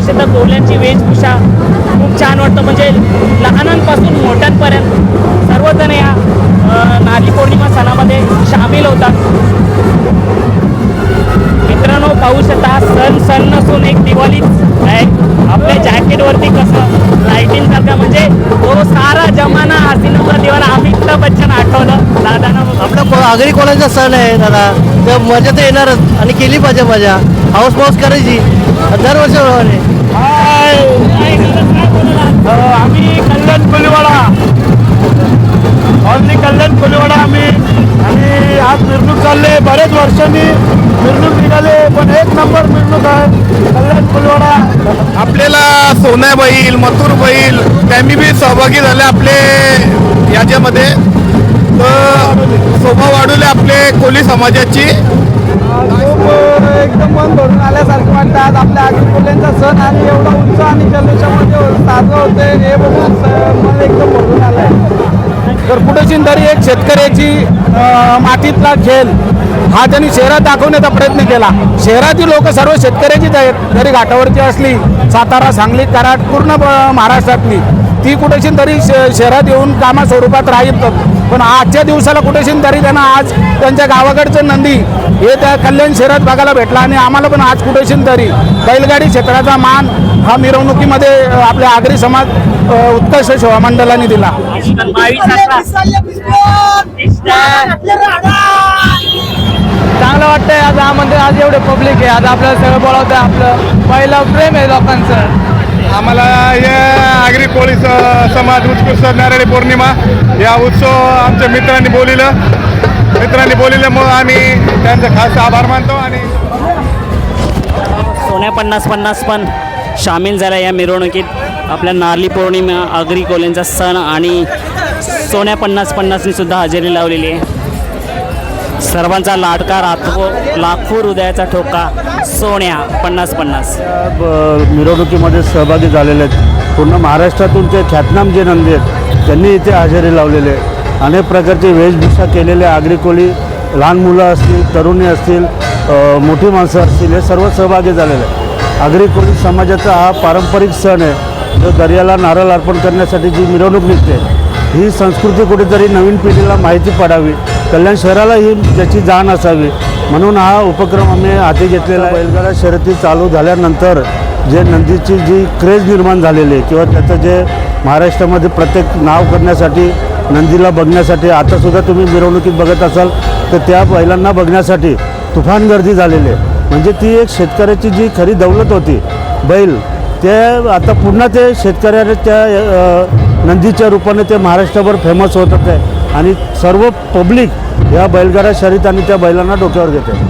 विशेषतः कोल्ह्यांची वेशभूषा खूप छान वाटतं. म्हणजे लहानांपासून मोठ्यांपर्यंत सर्वजण या नारळी पौर्णिमा सणामध्ये सामील होतात. मित्रांनो, पाहू शकता सण नसून एक दिवाळीच आहे. आपल्या जॅकेटवरती कसं लाइटिंग सारखं, म्हणजे तो सारा जमाना हसीनों दिवाना अमिताभ बच्चन आठवलं दादांना. आपला आगरी कोळ्यांचा सण आहे दादा, तर मजा तर येणारच आणि केली पाहिजे मजा, हाऊस पाऊस करायची दरवर्षी. आम्ही कल्याण कोलीवाडा, ऑनली कल्याण कोलीवाडा आम्ही, आणि आज मिरवणूक चालले. बरेच वर्षांनी मिरवणूक निघाले, पण एक नंबर मिरवणूक आहे कल्याण कोलीवाडा. आपल्याला सोन्या बैल, मथुर बैल त्यांनी बी सहभागी झाले आपले याच्यामध्ये. शोभा वाढवले आपले कोली समाजाची. एकदम मन भरून आल्यासारखं वाटतं. आज आपल्या आगरी कोल्ह्यांचा सण आणि एवढा उत्साह आणि जल्लोषामध्ये साजरा होते हे बघून मन एकदम भरून आलं आहे. तर कुठेशी तरी एक शेतकऱ्याची मातीतला खेळ हा त्यांनी शहरात दाखवण्याचा प्रयत्न केला. शहरातील लोक सर्व शेतकऱ्याचीच आहेत, जरी घाटावरची असली, सातारा, सांगली, कराड, पूर्ण महाराष्ट्रातली ती कुठेशी तरी शहरात येऊन कामा स्वरूपात राहतात. पण आजच्या दिवसाला कुठेशी तरी त्यांना आज त्यांच्या गावाकडचं नंदी हे त्या कल्याण शहरात बघायला भेटला. आणि आम्हाला पण आज कुठेशी तरी बैलगाडी क्षेत्राचा मान हा मिरवणुकीमध्ये आपल्या आगरी समाज उत्कर्ष सेवा मंडळाने दिला. चांगलं वाटतंय आज आमंत्रण, आज एवढे पब्लिक आहे, आज आपल्याला सगळं बोलावतं. आपलं पहिलं प्रेम आहे लोकांचं. आम्हाला या आगरी कोळी समाज उत्कृष्ट नारळी पौर्णिमा या उत्सव आमच्या मित्रांनी बोलिल्यामुळं आम्ही त्यांचा खास आभार मानतो. आणि सोन्या 50-50 पण सामील झाला या मिरवणुकीत. आपल्या नारळी पौर्णिमा आगरी कोल्ह्यांचा सण आणि सोन्या 50-50नी सुद्धा हजेरी लावलेली आहे. सर्वांचा लाडका लाखो हृदयाचा ठोका सोन्या 50-50 मिरवणुकीमध्ये सहभागी झालेले आहेत. पूर्ण महाराष्ट्रातून ते ख्यातनाम जे नंदी आहेत त्यांनी इथे हजेरी लावलेले. अनेक प्रकारचे वेशभूषा केलेले आगरी कोळी, लहान मुलं असतील, तरुणी असतील, मोठी माणसं असतील, हे सर्व सहभागी झालेले आहेत. आगरी कोळी समाजाचा हा पारंपरिक सण आहे, जो दर्याला नारळ अर्पण करण्यासाठी जी मिरवणूक निघते, ही संस्कृती कुठेतरी नवीन पिढीला माहिती पडावी, कल्याण शहराला ही त्याची जाण असावी म्हणून हा उपक्रम आम्ही हाती घेतलेला आहे. बैलगाडा शर्यती चालू झाल्यानंतर जे नंदीची जी क्रेज निर्माण झालेली आहे किंवा त्याचं जे महाराष्ट्रामध्ये प्रत्येक नाव करण्यासाठी, नंदीला बघण्यासाठी, आतासुद्धा तुम्ही मिरवणुकीत बघत असाल तर त्या बैलांना बघण्यासाठी तुफान गर्दी झालेली आहे. म्हणजे ती एक शेतकऱ्याची जी खरी दौलत होती बैल, ते आता पुन्हा ते शेतकऱ्याने त्या नंदीच्या रूपाने ते महाराष्ट्रभर फेमस होतात आहे आणि सर्व पब्लिक या बैलगाडा शर्यत आणि त्या बैलांना डोक्यावर घेते.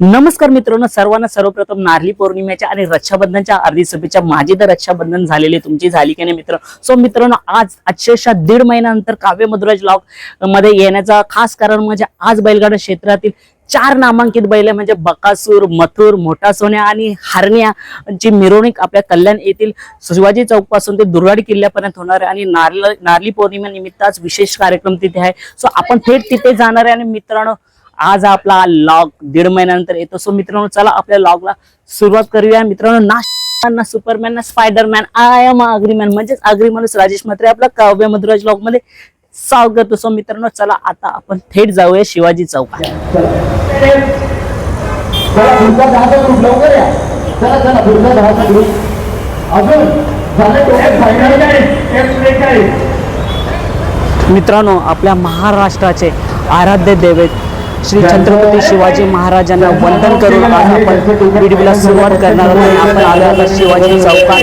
नमस्कार मित्रांनो, सर्वांना सर्वप्रथम नारळी पौर्णिमेच्या आणि रक्षाबंधनच्या हार्दिक शुभेच्छा. माझी तर रक्षाबंधन झालेली, तुमची झाली की नाही मित्र? सो मित्रांनो, आज अक्षरशः 1.5 महिन्यानंतर काव्य मधुराज व्लॉग मध्ये येण्याचा खास कारण म्हणजे आज बैलगाडा क्षेत्रातील 4 नामांकित बैल म्हणजे बकासूर, मथुर, मोठा सोन्या आणि हरण्याची मिरवणूक आपल्या कल्याण येथील शिवाजी चौक पासून ते दुर्वाडी किल्ल्यापर्यंत होणार आहे आणि नारळी पौर्णिमेनिमित्त आज विशेष कार्यक्रम तिथे आहे. सो आपण थेट तिथे जाणार आहे आणि मित्रांनो आज आपला लॉग 1.5 महिन्यानंतर येतो. सो मित्रांनो चला आपल्या लॉगला सुरुवात करूया. मित्रांनो, ना सुपरमॅन ना स्पायडरमॅन, आय एम अग्रीमॅन म्हणजेच अग्री माणूस राजेश म्हात्रे आपला काव्य मधुराज व्लॉग मध्ये स्वागत करतो. सो मित्रांनो चला आता आपण थेट जाऊया शिवाजी चौकात. मित्रांनो, आपल्या महाराष्ट्राचे आराध्य दैवत श्री छत्रपती शिवाजी महाराजांना वंदन करून आज आपण व्हिडिओला सुरुवात करणार आहोत. आपण आलो आहोत शिवाजी चौकात.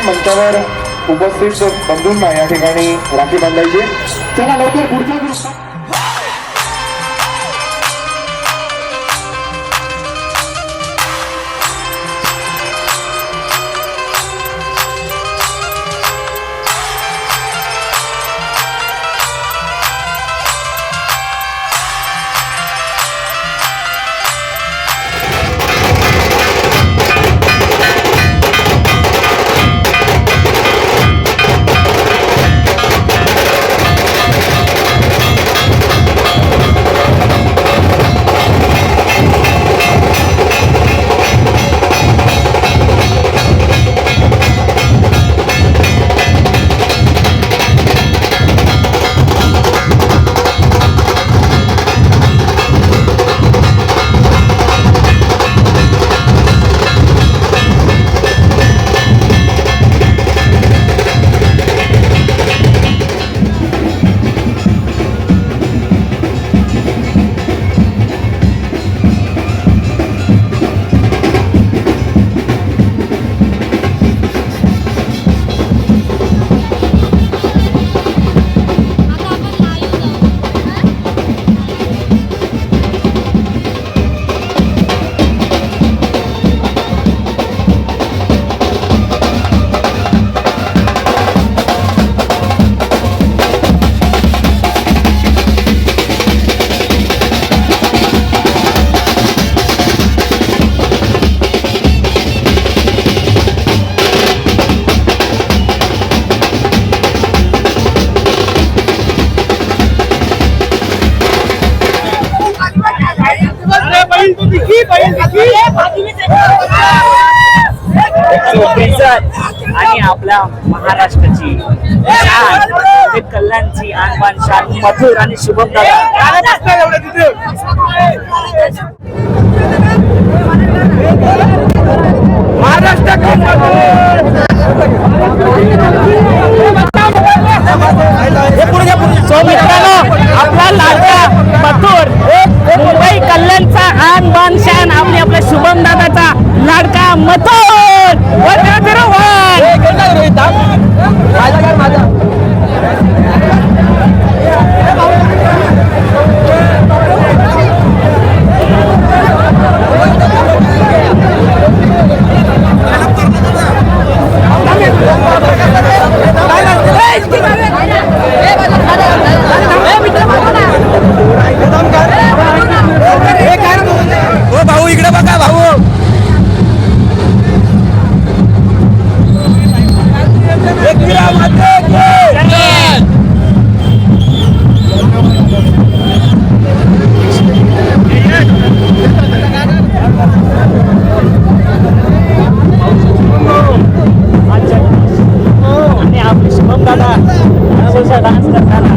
मंचावर उपस्थित बंधूंना या ठिकाणी राखी बांधायची. चला लवकर पुढचा ग्रुप. आणि आपल्या महाराष्ट्राची शान, ते कल्याणची आणबान शान मथुर आणि शुभम सो मित्रांनो, आपला लाडका मथुर मुंबई कल्याणचा आणबान शान आपल्या शुभम दादाचा लाडका मथुर. भाऊ इकडे बघा भाऊ. आणि आपले शुभम दादा अक्षरशः डान्स करताना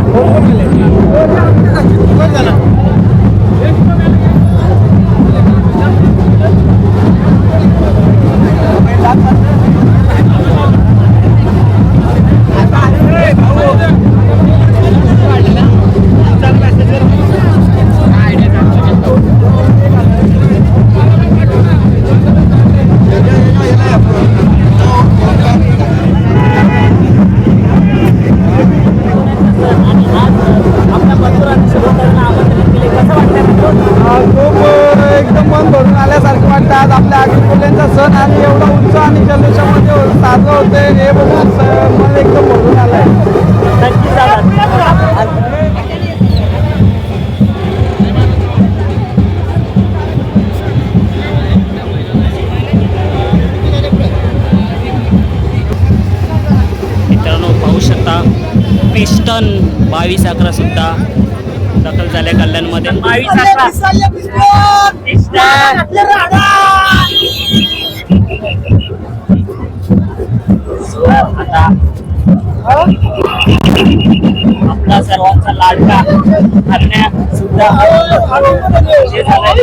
केल्यासारखं वाटतं. आज आपल्या आगरी कोल्ह्यांचा सण आणि एवढा उत्साह आणि जल्लोषामध्ये साजरा होतोय हे बघून मन एकदम भरून आलंय. नक्कीच दादा. मित्रांनो पाहू शकता पिस्टन 22-11 सुद्धा दाखल झाले कल्याणमध्ये. 22-11 आता आपला सर्वांचा लाडका हरण्या सुद्धा हे झालाय.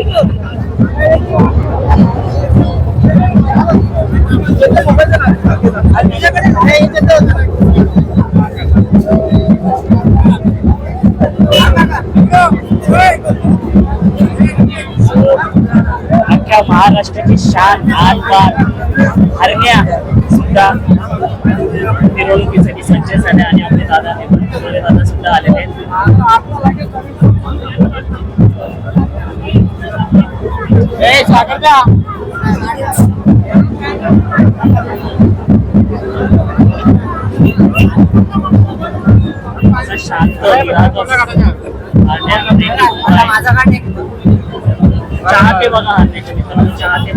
अख्ख्या महाराष्ट्राची शान आनबान हरण्या सुद्धा मिरवणुकीसाठी सज्ज झाले आणि आपले दादा सुद्धा आलेले आहेत. शांत चाहते बघा हरण्याचे मित्रांनो, चाहते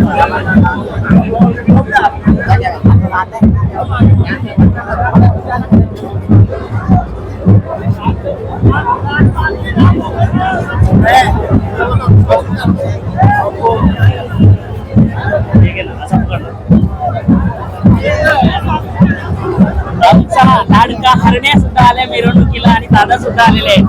आमचा लाडका हरण्या सुद्धा आल्या मिरवणुकीला आणि दादा सुद्धा आलेले आहेत.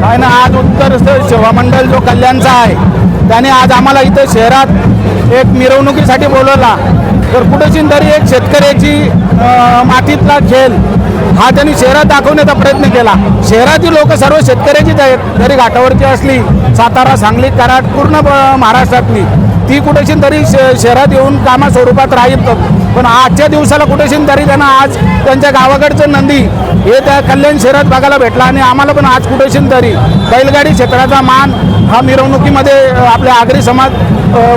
काय ना, आज उत्तर सेवा मंडळ जो कल्याणचा आहे त्याने आज आम्हाला इथं शहरात एक मिरवणुकीसाठी बोलवला. तर कुठेशी तरी एक शेतकऱ्याची मातीतला खेळ हा त्यांनी शहरात दाखवण्याचा प्रयत्न केला. शहरातील लोक सर्व शेतकऱ्याचीच आहेत, जरी घाटावरची असली, सातारा, सांगली, कराड, पूर्ण महाराष्ट्रातली ती कुठेशी तरी शहरात येऊन कामा स्वरूपात राहील. पण आजच्या दिवसाला कुठेशी तरी त्यांना आज त्यांच्या गावाकडचं नंदी हे त्या कल्याण शहरात बघायला भेटला आणि आम्हाला पण आज कुठेशी तरी बैलगाडी क्षेत्राचा मान हा मिरवणुकीमध्ये आपल्या आगरी समाज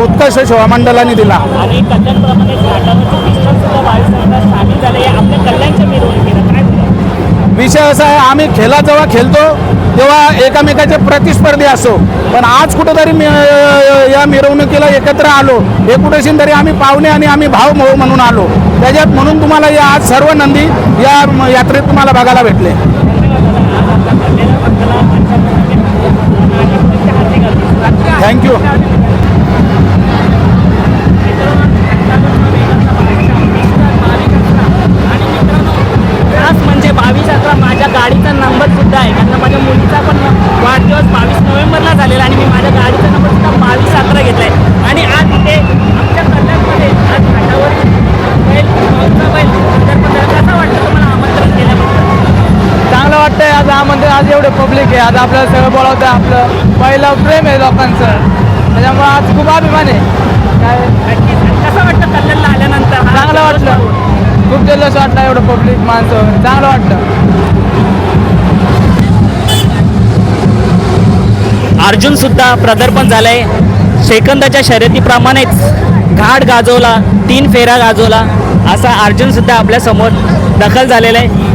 उत्कर्ष सेवा मंडळाने दिला. आणि कल्याणप्रमाणे घाटावरचं पिस्टन सुद्धा 22 सामील झाले आपल्या कल्याणच्या मिरवणुकीला. काय विषय असा आहे, आम्ही खेळा जेव्हा खेळतो तेव्हा एकमेकाचे प्रतिस्पर्धी असो, पण आज कुठेतरी या मिरवणुकीला एकत्र आलो हे कुठेशी तरी आम्ही पाहुणे आणि आम्ही भाव म्हणून आलो. त्याच्यात म्हणून तुम्हाला या आज सर्व नंदी या यात्रेत तुम्हाला बघायला भेटले. थँक्यू. म्हणजे 22-11 माझ्या गाडीचा नंबर सुद्धा आहे, कारण माझ्या मुलीचा पण वाढदिवस 22 नोव्हेंबरला झालेला आणि मी माझ्या गाडीचा नंबर सुद्धा 22-11 घेतला आहे. आणि आज इथे आमच्या कल्याणमध्ये आज घाटावर बैल कसं वाटतं तुम्हाला आमंत्रण केल्याबद्दल? चांगलं वाटतंय आज आमंत्रण. आज एवढे पब्लिक आहे, आज आपल्याला सगळं बोलावतं. आपलं पहिलं प्रेम आहे लोकांचं, त्याच्यामुळे आज खूप अभिमान आहे. काय कसं वाटतं कल्याणला आल्यानंतर? चांगलं वाटलं, खूप जल्लोष वाटला. एवढं पब्लिक माणसं चांगलं वाटतं. अर्जुन सुद्धा प्रदर्पण झालंय. सेकंदाच्या शर्यतीप्रमाणेच घाट गाजवला, 3 फेरा गाजवला असा अर्जुन सुद्धा आपल्या समोर दाखल झालेला आहे.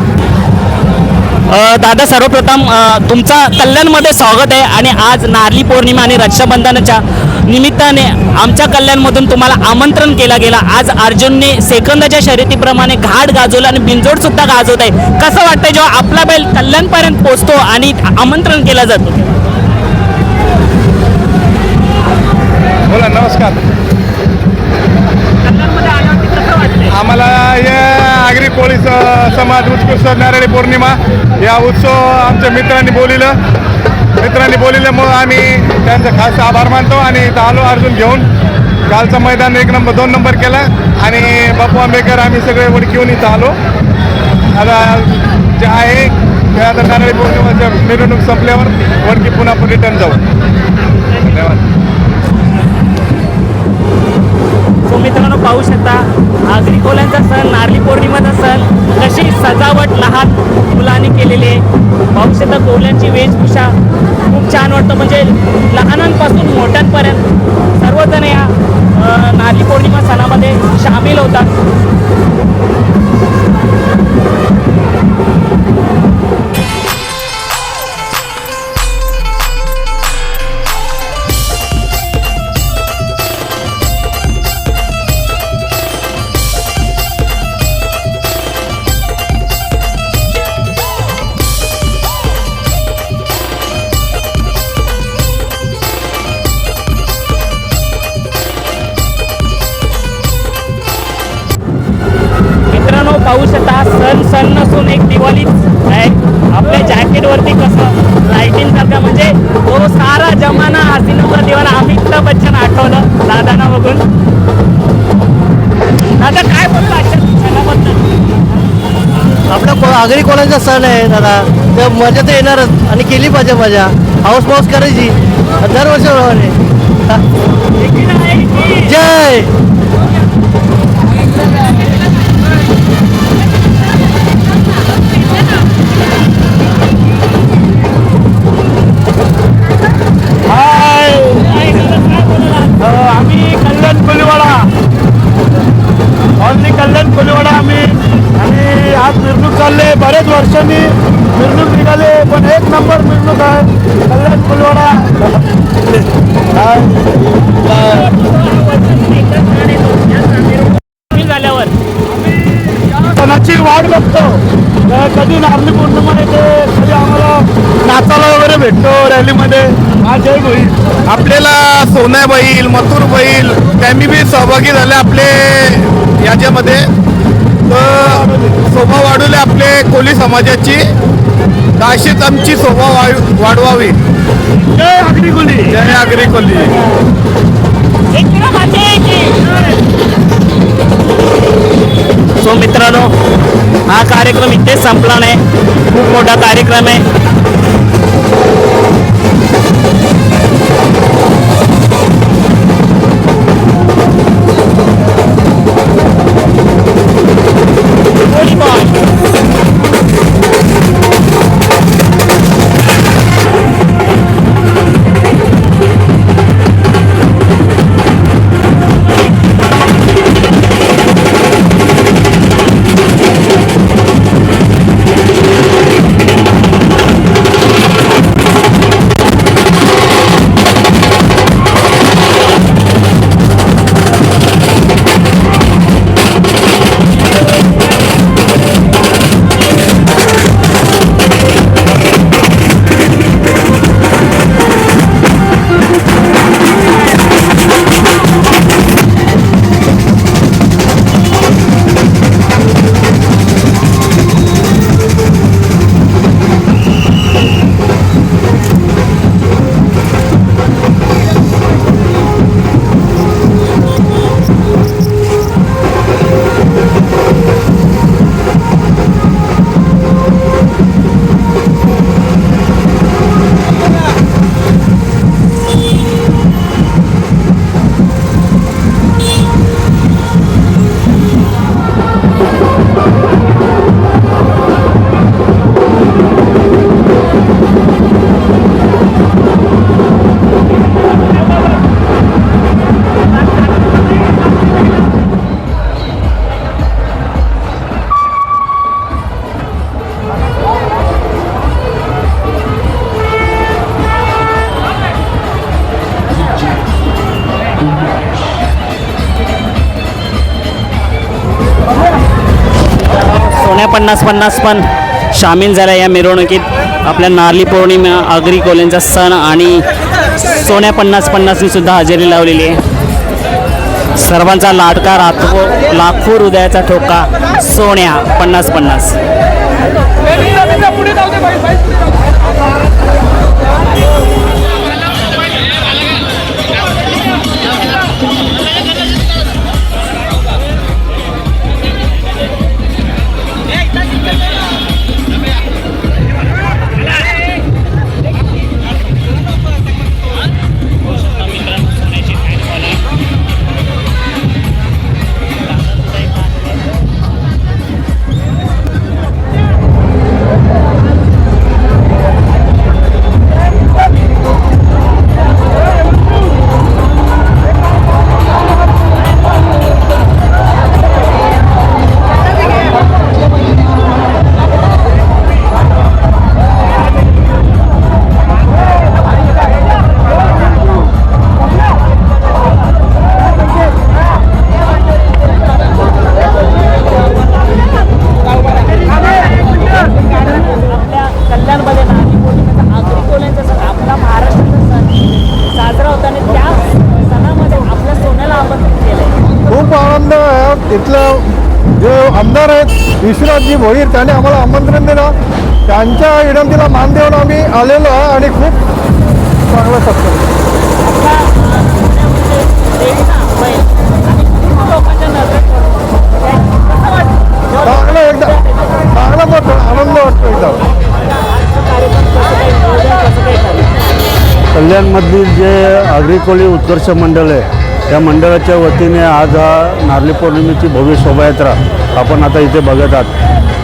दादा सर्वप्रथम तुमचा कल्याणमध्ये स्वागत आहे आणि आज नारळी पौर्णिमा आणि रक्षाबंधनाच्या निमित्ताने आमच्या कल्याणमधून तुम्हाला आमंत्रण केला गेला. आज अर्जुनने सेकंदाच्या शर्यतीप्रमाणे घाट गाजवला आणि बिंजोड सुद्धा गाजवत आहे. कसं वाटतं जेव्हा आपला बैल कल्याणपर्यंत पोहोचतो आणि आमंत्रण केलं जातं? बोला. नमस्कार. कल्याणमध्ये आल्यावरती कसं वाटतंय? आम्हाला या आगरी कोळी समाज उत्कृष्ट नारळी पौर्णिमा या उत्सव आमच्या मित्रांनी बोलिलं मग आम्ही त्यांचं खास आभार मानतो आणि इथं आलो अर्जुन घेऊन. कालचं मैदान 1 नंबर 2 नंबर केला आणि बापू आंबेकर आम्ही सगळे वडकीहून इथं आलो. आता जे आहे त्यानंतर नारळी पौर्णिमेच्या मिरवणूक संपल्यावर वरती पुन्हा आपण रिटर्न जाऊ. धन्यवाद. सो मित्रांनो पाहू शकता आगरी कोल्यांचा सण, नारळी पौर्णिमेचा सण कशी सजावट लहान मुलांनी केलेली आहे. पाहू शकता कोल्यांची वेशभूषा खूप छान वाटतं, म्हणजे लहानांपासून मोठ्यांपर्यंत सर्वजण या नारळी पौर्णिमा सणामध्ये सामील होतात. मित्रांनो पाहू शकता सण नसून एक दिवाळीच आहे. आपल्या जॅकेटवरती कसं लाईटिंग सारखं, म्हणजे तो सारा जमाना हसीनोवर दिवाना अमिताभ बच्चन आठवलं दादांना बघून. दादा काय बोलतो आजच्या सणाबद्दल? आपला आगरी कोल्यांचा सण आहे दादा, तर मजा तर येणारच आणि केली पाहिजे मजा, हाऊस पाऊस करायची दरवर्षी. जय आम्ही कल्याण कोलीवाडा, ऑनली कल्याण कोलीवाडा आम्ही. आणि आज मिरवणूक चालले, बरेच वर्षांनी मिरवणूक निघाले, पण एक नंबर मिरवणूक आहे कल्याण कोलीवाडा. झाल्यावर सणाची वाट बघतो, कधी नारळी पौर्णिमा येते, कधी आम्हाला नाचायला वगैरे भेटतो रॅलीमध्ये. हा जय होईल. आपल्याला सोन्या बैल, मथुर बैल त्यांनी बी सहभागी झाले आपले याच्यामध्ये. तर शोभा वाढवले आपले कोली समाजाची, तर अशीच आमची शोभा वाढवावी. जय आगरी कोली. जय आगरी कोली. सो मित्रांनो हा कार्यक्रम इथेच संपला नाही, खूप मोठा कार्यक्रम आहे. सोन्या 50-50 पण सामील झाल्या या मिरवणुकीत. आपल्या नारळी पौर्णिमा आगरी कोल्यांचा सण आणि सोन्या 50-50नी सुद्धा हजेरी लावलेली आहे. सर्वांचा लाडका लाखो हृदयाचा ठोका सोन्या 50-50. इथलं जे आमदार आहेत विश्वनाथजी भोईर त्यांनी आम्हाला आमंत्रण दिलं. त्यांच्या विनंतीला मान देऊन आम्ही आलेलो आहे आणि खूप चांगलं सत्कार चांगलं एकदम चांगलं वाटतं, आनंद वाटतो एकदम. कल्याणमधील जे आगरी कोळी उत्कर्ष मंडळ आहे त्या मंडळाच्या वतीने आज हा नारळी पौर्णिमेची भव्य शोभायात्रा आपण आता इथे बघत आहात.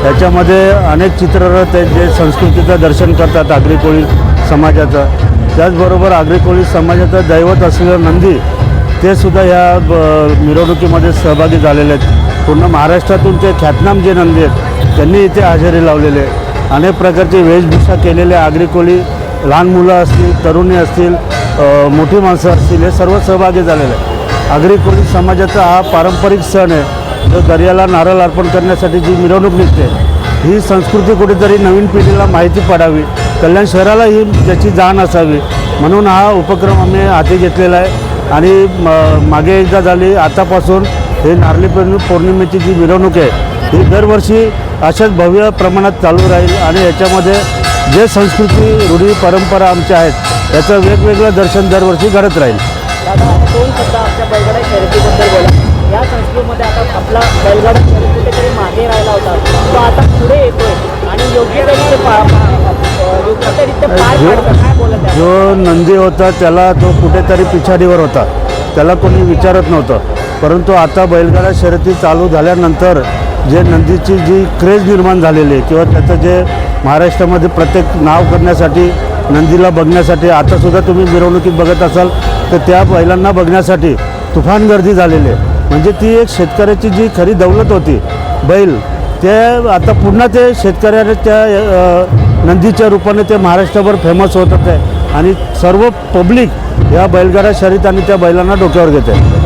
त्याच्यामध्ये अनेक चित्ररथ आहेत जे संस्कृतीचं दर्शन करतात आगरी कोळी समाजाचं. त्याचबरोबर आगरी कोळी समाजाचं दैवत असलेलं नंदी ते सुद्धा ह्या मिरवणुकीमध्ये सहभागी झालेले आहेत. पूर्ण महाराष्ट्रातून ते ख्यातनाम जे नंदी आहेत त्यांनी इथे हजेरी लावलेले आहे. अनेक प्रकारची वेशभूषा केलेले आगरी कोळी लहान मुलं असतील, तरुणी असतील, मोठी माणसं असतील, हे सर्व सहभागी झालेले आहे. आगरी कोळी समाजाचा हा पारंपरिक सण आहे जो दर्याला नारळ अर्पण करण्यासाठी जी मिरवणूक निघते ही संस्कृती कुठेतरी नवीन पिढीला माहिती पडावी, कल्याण शहराला ही त्याची जाण असावी म्हणून हा उपक्रम आम्ही हाती घेतलेला आहे. आणि मागे एकदा झाली, आतापासून हे नारळी पौर्णिमेची जी मिरवणूक आहे ही दरवर्षी अशाच भव्य प्रमाणात चालू राहील आणि याच्यामध्ये जे संस्कृती रूढी परंपरा आमच्या आहेत याचं वेगवेगळं दर्शन दरवर्षी घडत राहील. दादा दोन शब्द आमच्या बैलगाडा शर्यतीबद्दल बोला. या संस्कृतीमध्ये आता आपला बैलगाडा शर्यत कुठेतरी मागे राहिला होता, तो आता पुढे येतोय आणि योग्यतरी ते पार पाडतं. काय बोलत आहे? जो नंदी होता त्याला तो कुठेतरी पिछाडीवर होता, त्याला कोणी विचारत नव्हतं. परंतु आता बैलगाडा शर्यती चालू झाल्यानंतर जे नंदीची जी क्रेज निर्माण झालेली आहे किंवा त्याचं जे महाराष्ट्रामध्ये प्रत्येक नाव करण्यासाठी नंदीला बघण्यासाठी आतासुद्धा तुम्ही मिरवणुकीत बघत असाल तर त्या बैलांना बघण्यासाठी तुफान गर्दी झालेली आहे. म्हणजे ती एक शेतकऱ्याची जी खरी दौलत होती बैल, ते आता पुन्हा ते शेतकऱ्याने त्या नंदीच्या रूपाने ते महाराष्ट्रभर फेमस होत होते आणि सर्व पब्लिक या बैलगाडा शर्यत आणि त्या बैलांना डोक्यावर घेते.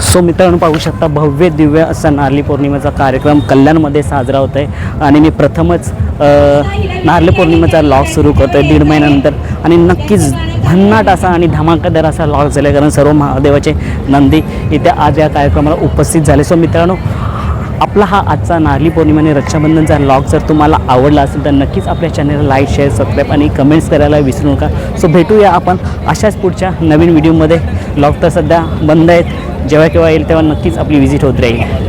सो मित्रांनो पाहू शकता भव्य दिव्य असा नारळी पौर्णिमेचा कार्यक्रम कल्याणमध्ये साजरा होत आहे आणि मी प्रथमच नारळी पौर्णिमेचा लॉग सुरू करतो आहे 1.5 महिन्यानंतर आणि नक्कीच भन्नाट असा आणि धमाकेदार असा लॉग झाला कारण सर्व महादेवाचे नंदी इथे आज या कार्यक्रमाला उपस्थित झाले. सो मित्रांनो आपला हा आजचा नारळी पौर्णिमा आणि रक्षाबंधनचा लॉग जर तुम्हाला आवडला असेल तर नक्कीच आपल्या चॅनलला लाईक शेअर सबस्क्राईब आणि कमेंट्स करायला विसरू नका. सो भेटूया आपण अशाच पुढच्या नवीन व्हिडिओमध्ये. लॉग तर सध्या बंद आहेत, जेव्हा केव्हा येईल तेव्हा नक्कीच आपली व्हिजिट होत राहील.